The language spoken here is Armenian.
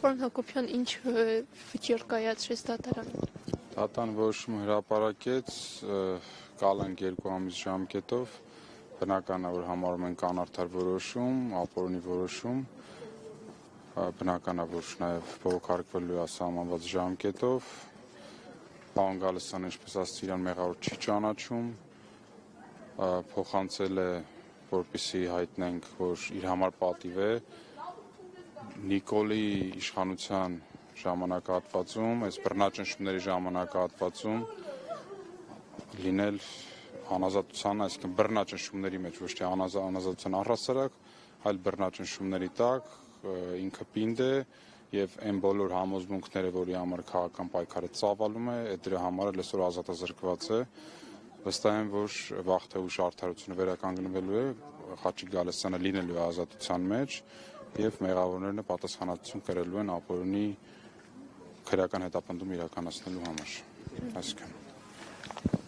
Պարոն Հակոբյան, ինչ վճիռ կայացրեց դատարանը։ Դատարան որոշումը հրապարակեց, կալանք 2 ամիս ժամկետով, բնական է, որ համարում են կանարդար որոշում, ապօրինի որոշում, բնական է, որ նաև բողոքարկվելու է սահմանված ժամկետով, պարոն Գալստյանը, ինչպես ասացի, իրան մեղավոր չի ճանաչում, փոխանցել է, որպեսզի հայտնենք, որ իր համար պատիվ է Նիկոլի իշխանության ժամանակահատվածում, այս բռնաճնշումների ժամանակահատվածում լինել անազատության, այսինքն բռնաճնշումների մեջ, ոչ թե անազատության առհասարակ, այլ բռնաճնշումների տակ ինքը պինդ է եւ այն բոլոր համոզմունքները, որի համար քաղաքական պայքարը ծավալում է, դրա համար էլ այսօր ազատազրկված է։ Վստահ եմ, որ վաղ թե ուշ արդարությունը վերականգնվելու է, Խաչիկ Գալստյանը լինելու է ազատության մեջ եւ մեղավորները պատասխանատվություն կրելու են ապօրինի քրեական հետապնդում իրականացնելու համար։ Այսինքն